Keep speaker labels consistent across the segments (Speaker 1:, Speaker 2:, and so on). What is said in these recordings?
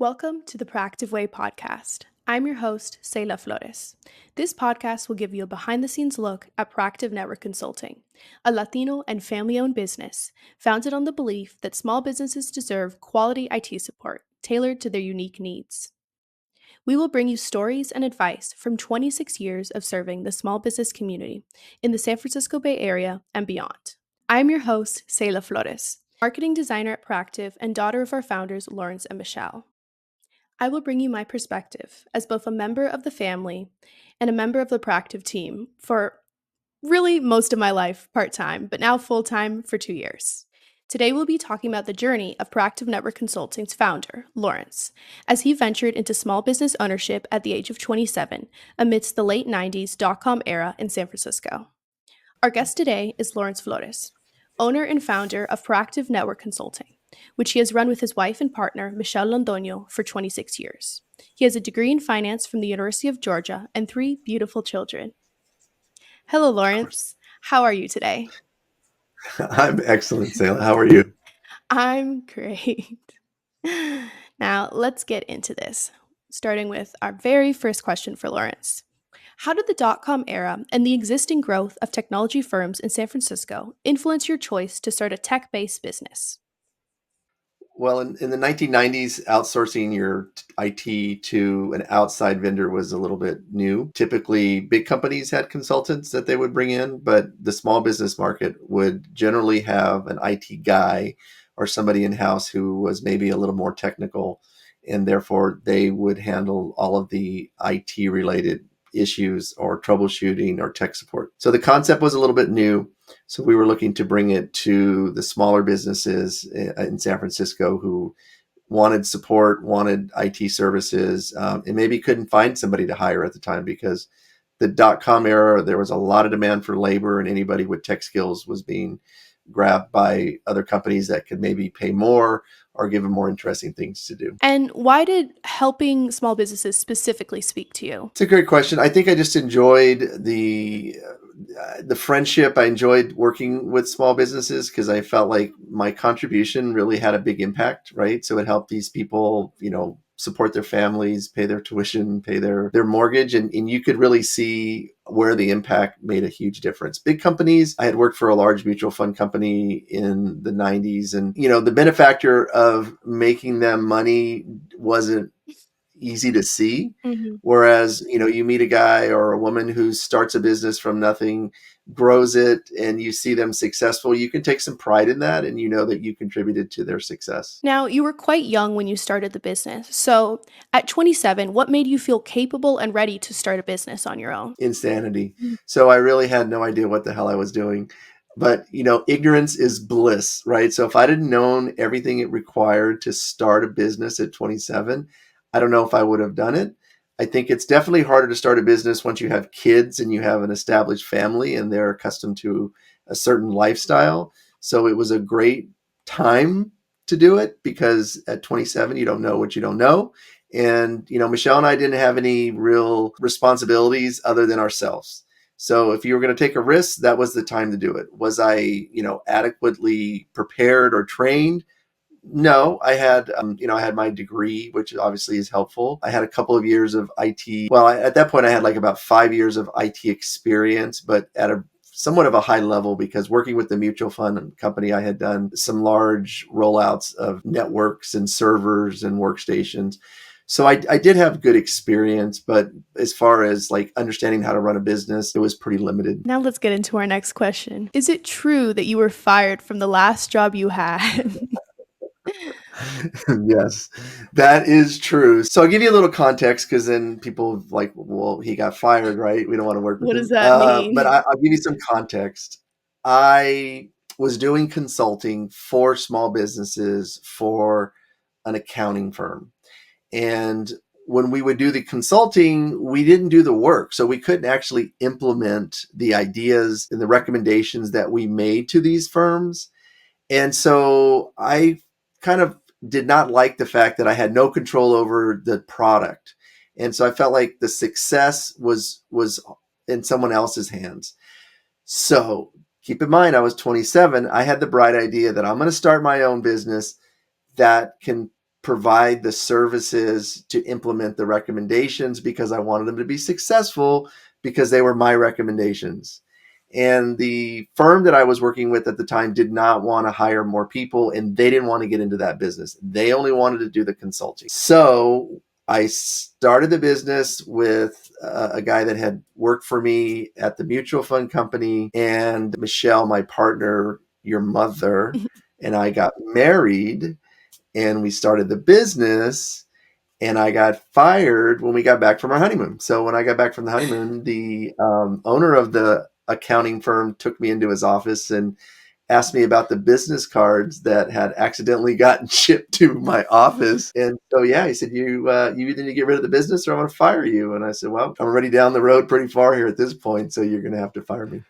Speaker 1: Welcome to the ProActiveWay podcast. I'm your host, Ceila Flores. This podcast will give you a behind the scenes look at Proactive Network Consulting, a Latino and family owned business founded on the belief that small businesses deserve quality IT support tailored to their unique needs. We will bring you stories and advice from 26 years of serving the small business community in the San Francisco Bay Area and beyond. I'm your host, Ceila Flores, marketing designer at Proactive and daughter of our founders, Lawrence and Michelle. I will bring you my perspective as both a member of the family and a member of the Proactive team for really most of my life part-time, but now full-time for 2 years. Today we'll be talking about the journey of Proactive Network Consulting's founder, Lawrence, as he ventured into small business ownership at the age of 27 amidst the late 90s dot-com era in San Francisco. Our guest today is Lawrence Flores, owner and founder of Proactive Network Consulting, which he has run with his wife and partner, Michelle Londoño, for 26 years. He has a degree in finance from the University of Georgia and 3 beautiful children. Hello, Lawrence. How are you today?
Speaker 2: I'm excellent, Ceila. How are you?
Speaker 1: I'm great. Now, let's get into this, starting with our very first question for Lawrence. How did the dot-com era and the existing growth of technology firms in San Francisco influence your choice to start a tech-based business?
Speaker 2: Well, in the 1990s, outsourcing your IT to an outside vendor was a little bit new. Typically, big companies had consultants that they would bring in, but the small business market would generally have an IT guy or somebody in-house who was maybe a little more technical, and therefore they would handle all of the IT related issues or troubleshooting or tech support. So the concept was a little bit new. So we were looking to bring it to the smaller businesses in San Francisco who wanted support, wanted IT services, and maybe couldn't find somebody to hire at the time because the dot-com era, there was a lot of demand for labor, and anybody with tech skills was being grabbed by other companies that could maybe pay more or give them more interesting things to do.
Speaker 1: And why did helping small businesses specifically speak to you?
Speaker 2: It's a great question. I think I just enjoyed the friendship. I enjoyed working with small businesses because I felt like my contribution really had a big impact, right? So it helped these people, support their families, pay their tuition, pay their mortgage. And you could really see where the impact made a huge difference. Big companies, I had worked for a large mutual fund company in the 90s. And, the benefactor of making them money wasn't easy to see.
Speaker 1: Mm-hmm.
Speaker 2: Whereas, you meet a guy or a woman who starts a business from nothing, grows it, and you see them successful, you can take some pride in that and you know that you contributed to their success.
Speaker 1: Now, you were quite young when you started the business. So, at 27, what made you feel capable and ready to start a business on your own?
Speaker 2: Insanity. So I really had no idea what the hell I was doing. But, ignorance is bliss, right? So if I didn't known everything it required to start a business at 27, I don't know if I would have done it. I think it's definitely harder to start a business once you have kids and you have an established family and they're accustomed to a certain lifestyle. So it was a great time to do it because at 27, you don't know what you don't know. And, Michelle and I didn't have any real responsibilities other than ourselves. So if you were going to take a risk, that was the time to do it. Was I, adequately prepared or trained? No, I had my degree, which obviously is helpful. I had a couple of years of IT. Well, at that point, I had like about 5 years of IT experience, but at a somewhat of a high level because working with the mutual fund company, I had done some large rollouts of networks and servers and workstations. So I did have good experience, but as far as like understanding how to run a business, it was pretty limited.
Speaker 1: Now, let's get into our next question. Is it true that you were fired from the last job you had?
Speaker 2: Yes, that is true. So I'll give you a little context because then people like, well, he got fired, right? We don't want to work with
Speaker 1: What does
Speaker 2: him.
Speaker 1: that
Speaker 2: But
Speaker 1: mean?
Speaker 2: I'll give you some context. I was doing consulting for small businesses for an accounting firm. And when we would do the consulting, we didn't do the work. So we couldn't actually implement the ideas and the recommendations that we made to these firms. And so I kind of did not like the fact that I had no control over the product. And so I felt like the success was in someone else's hands. So keep in mind, I was 27. I had the bright idea that I'm going to start my own business that can provide the services to implement the recommendations because I wanted them to be successful because they were my recommendations. And the firm that I was working with at the time did not want to hire more people, and they didn't want to get into that business. They only wanted to do the consulting. So I started the business with a guy that had worked for me at the mutual fund company, and Michelle, my partner, your mother, and I got married, and we started the business. And I got fired when we got back from our honeymoon. So when I got back from the honeymoon, the owner of the accounting firm took me into his office and asked me about the business cards that had accidentally gotten shipped to my office. And so, yeah, he said, you either need to get rid of the business or I'm going to fire you. And I said, well, I'm already down the road pretty far here at this point, so you're going to have to fire me.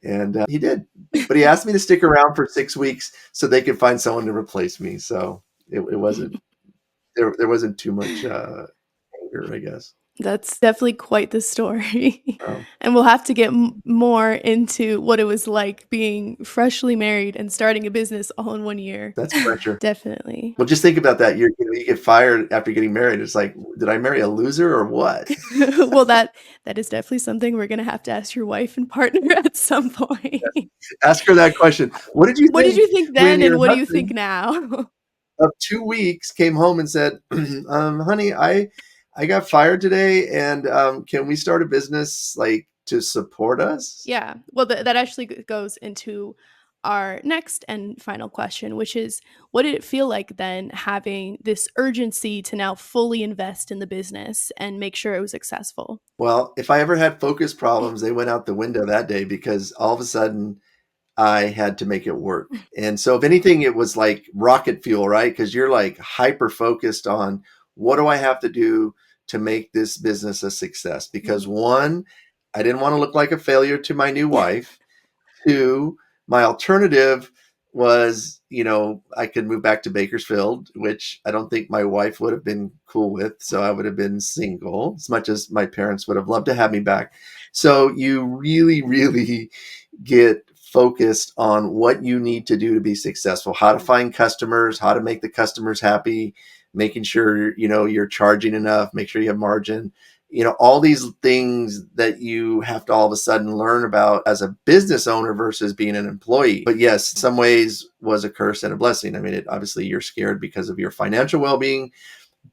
Speaker 2: And he did. But he asked me to stick around for 6 weeks so they could find someone to replace me. So it wasn't, there wasn't too much anger, I guess.
Speaker 1: That's definitely quite the story.
Speaker 2: Oh,
Speaker 1: And we'll have to get more into what it was like being freshly married and starting a business all in 1 year.
Speaker 2: that's pressure.
Speaker 1: Definitely.
Speaker 2: Well, just think about that. You get fired after getting married. It's like, did I marry a loser or what?
Speaker 1: Well, that is definitely something we're gonna have to ask your wife and partner at some point.
Speaker 2: Ask her that question. What did you
Speaker 1: What did
Speaker 2: think
Speaker 1: you think
Speaker 2: when
Speaker 1: then,
Speaker 2: your
Speaker 1: and what do you think
Speaker 2: husband
Speaker 1: now?
Speaker 2: of 2 weeks came home and said, honey, I got fired today, and can we start a business like to support us?
Speaker 1: Yeah. Well, that actually goes into our next and final question, which is, what did it feel like then having this urgency to now fully invest in the business and make sure it was successful?
Speaker 2: Well, if I ever had focus problems, they went out the window that day because all of a sudden I had to make it work. And so if anything, it was like rocket fuel, right? Because you're like hyper focused on what do I have to do to make this business a success? Because one, I didn't want to look like a failure to my new wife. Two, my alternative was, I could move back to Bakersfield, which I don't think my wife would have been cool with. So I would have been single as much as my parents would have loved to have me back. So you really, really get focused on what you need to do to be successful, how to find customers, how to make the customers happy, making sure, you're charging enough, make sure you have margin, all these things that you have to all of a sudden learn about as a business owner versus being an employee. But yes, in some ways was a curse and a blessing. I mean, obviously you're scared because of your financial well-being,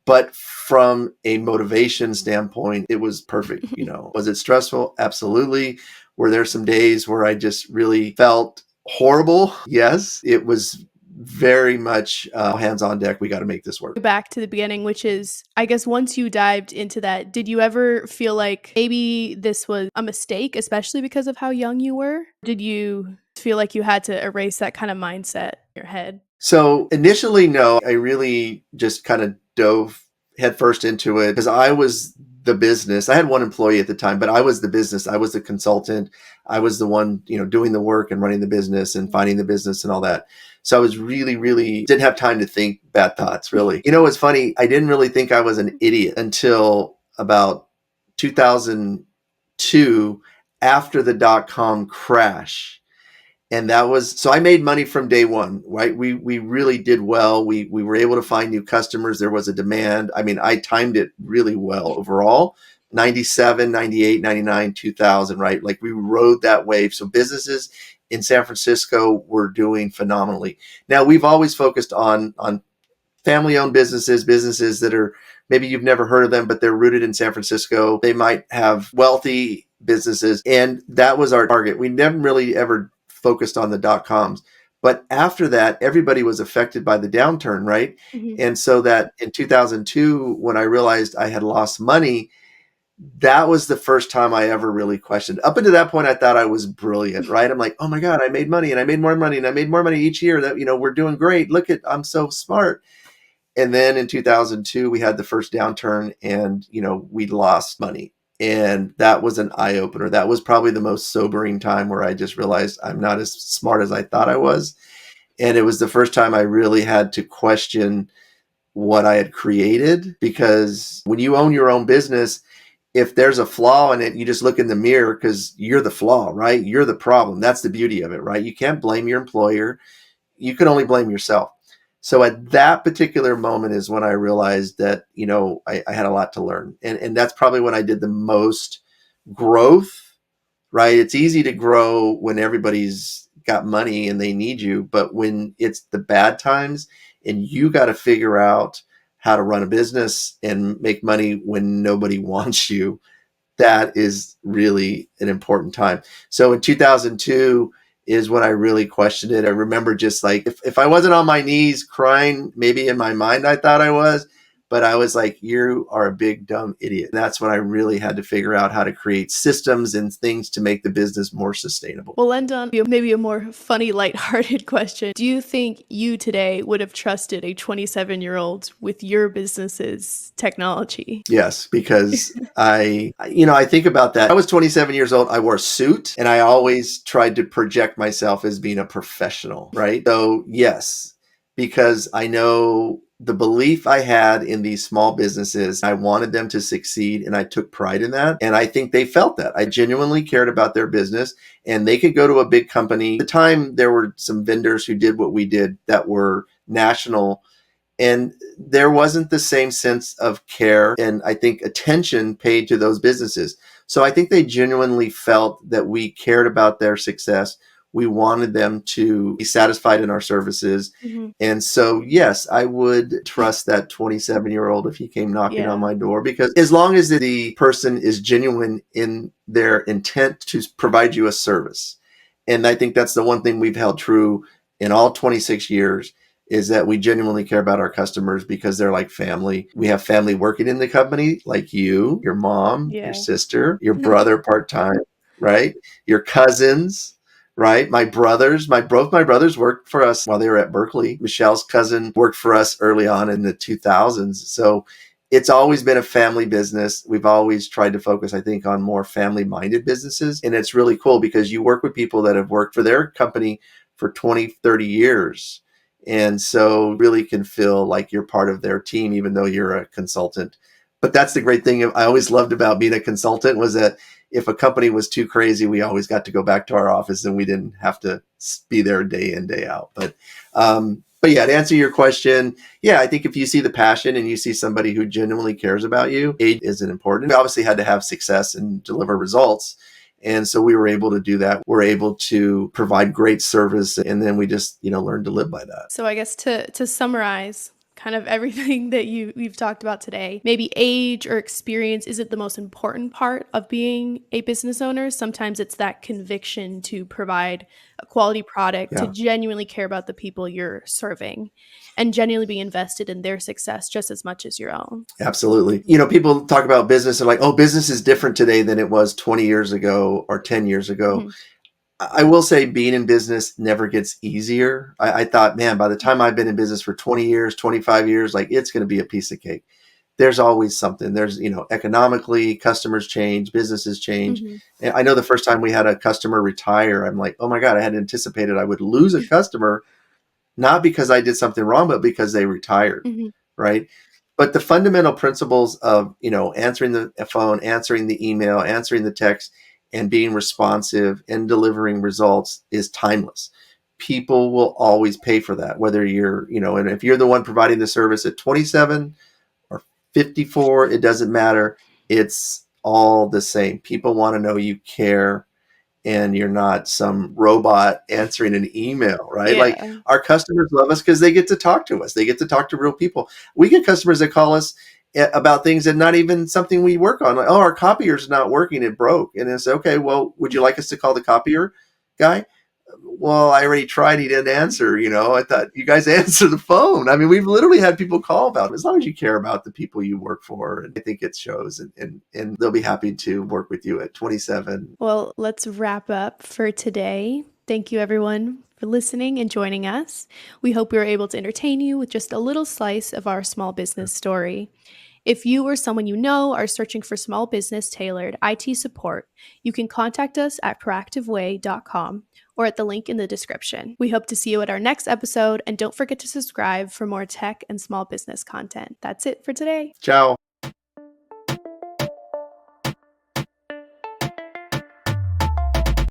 Speaker 2: but from a motivation standpoint, it was perfect. Was it stressful? Absolutely. Were there some days where I just really felt horrible? Yes, it was very much hands on deck. We got to make this work.
Speaker 1: Back to the beginning, which is, I guess, once you dived into that, did you ever feel like maybe this was a mistake, especially because of how young you were? Did you feel like you had to erase that kind of mindset in your head?
Speaker 2: So initially, no, I really just kind of dove headfirst into it because I was the business. I had one employee at the time, but I was the business. I was the consultant. I was the one, doing the work and running the business and finding the business and all that. So I was really, really didn't have time to think bad thoughts, really. It's funny. I didn't really think I was an idiot until about 2002 after the dot-com crash. And that was, so I made money from day one, right? We really did well. We were able to find new customers. There was a demand. I mean, I timed it really well overall. 97, 98, 99, 2000, right? Like we rode that wave. So businesses in San Francisco were doing phenomenally. Now we've always focused on family-owned businesses that are, maybe you've never heard of them, but they're rooted in San Francisco. They might have wealthy businesses, and that was our target. We never really ever focused on the dot-coms. But after that, everybody was affected by the downturn, right?
Speaker 1: Mhm.
Speaker 2: And so that in 2002, when I realized I had lost money, that was the first time I ever really questioned. Up until that point, I thought I was brilliant, right? I'm like, oh my God, I made money and I made more money and I made more money each year. That, we're doing great. Look at, I'm so smart. And then in 2002, we had the first downturn and, we lost money. And that was an eye opener. That was probably the most sobering time where I just realized I'm not as smart as I thought I was. And it was the first time I really had to question what I had created, because when you own your own business, if there's a flaw in it, you just look in the mirror because you're the flaw, right? You're the problem. That's the beauty of it, right? You can't blame your employer. You can only blame yourself. So at that particular moment is when I realized that, I had a lot to learn. And that's probably when I did the most growth, right? It's easy to grow when everybody's got money and they need you, but when it's the bad times and you got to figure out how to run a business and make money when nobody wants you, that is really an important time. So in 2002 is when I really questioned it. I remember just like, if I wasn't on my knees crying, maybe in my mind I thought I was, but I was like, you are a big dumb idiot. And that's when I really had to figure out how to create systems and things to make the business more sustainable.
Speaker 1: We'll end on maybe a more funny, lighthearted question. Do you think you today would have trusted a 27-year-old with your business's technology?
Speaker 2: Yes, because I think about that. I was 27 years old. I wore a suit and I always tried to project myself as being a professional, right? So, yes, because I know the belief I had in these small businesses, I wanted them to succeed and I took pride in that. And I think they felt that. I genuinely cared about their business and they could go to a big company. At the time, there were some vendors who did what we did that were national, and there wasn't the same sense of care and I think attention paid to those businesses. So I think they genuinely felt that we cared about their success. We wanted them to be satisfied in our services.
Speaker 1: Mhm.
Speaker 2: And so, yes, I would trust that 27-year-old if he came knocking on
Speaker 1: Yeah.
Speaker 2: my door, because as long as the person is genuine in their intent to provide you a service. And I think that's the one thing we've held true in all 26 years, is that we genuinely care about our customers because they're like family. We have family working in the company, like you, your mom, your
Speaker 1: Yeah.
Speaker 2: sister, your brother part-time, right? Your cousins, right? Both my brothers worked for us while they were at Berkeley. Michelle's cousin worked for us early on in the 2000s. So it's always been a family business. We've always tried to focus, I think, on more family-minded businesses. And it's really cool because you work with people that have worked for their company for 20, 30 years. And so really can feel like you're part of their team, even though you're a consultant. But that's the great thing I always loved about being a consultant, was that if a company was too crazy, we always got to go back to our office and we didn't have to be there day in, day out. But yeah, to answer your question, yeah, I think if you see the passion and you see somebody who genuinely cares about you, age isn't important. We obviously had to have success and deliver results. And so we were able to do that. We're able to provide great service. And then we just, learned to live by that.
Speaker 1: So I guess to summarize kind of everything that we've talked about today, maybe age or experience isn't the most important part of being a business owner. Sometimes it's that conviction to provide a quality product, to
Speaker 2: Yeah,
Speaker 1: genuinely care about the people you're serving, and genuinely be invested in their success just as much as your own.
Speaker 2: absolutely. People talk about business and like, oh, business is different today than it was 20 years ago or 10 years ago.
Speaker 1: Mhm.
Speaker 2: I will say being in business never gets easier. I thought, man, by the time I've been in business for 20 years, 25 years, like it's going to be a piece of cake. There's always something. There's, economically, customers change, businesses change.
Speaker 1: Mhm.
Speaker 2: And I know the first time we had a customer retire, I'm like, oh my God, I had anticipated I would lose a customer, not because I did something wrong, but because they retired,
Speaker 1: Mhm.
Speaker 2: right? But the fundamental principles of, answering the phone, answering the email, answering the text, and being responsive and delivering results is timeless. People will always pay for that, whether and if you're the one providing the service at 27 or 54, it doesn't matter. It's all the same. People want to know you care and you're not some robot answering an email, right? Like
Speaker 1: Yeah.
Speaker 2: our customers love us because they get to talk to us. They get to talk to real people. We get customers that call us about things that not even something we work on. Like, oh, our copier's not working. It broke. And it's okay. Well, would you like us to call the copier guy? Well, I already tried. He didn't answer. I thought you guys answer the phone. I mean, we've literally had people call about it. As long as you care about the people you work for, and I think it shows, and they'll be happy to work with you at 27.
Speaker 1: Well, let's wrap up for today. Thank you, everyone, for listening and joining us. We hope we were able to entertain you with just a little slice of our small business story. If you or someone you know are searching for small business tailored IT support, you can contact us at proactiveway.com or at the link in the description. We hope to see you at our next episode, and don't forget to subscribe for more tech and small business content. That's it for today.
Speaker 2: Ciao.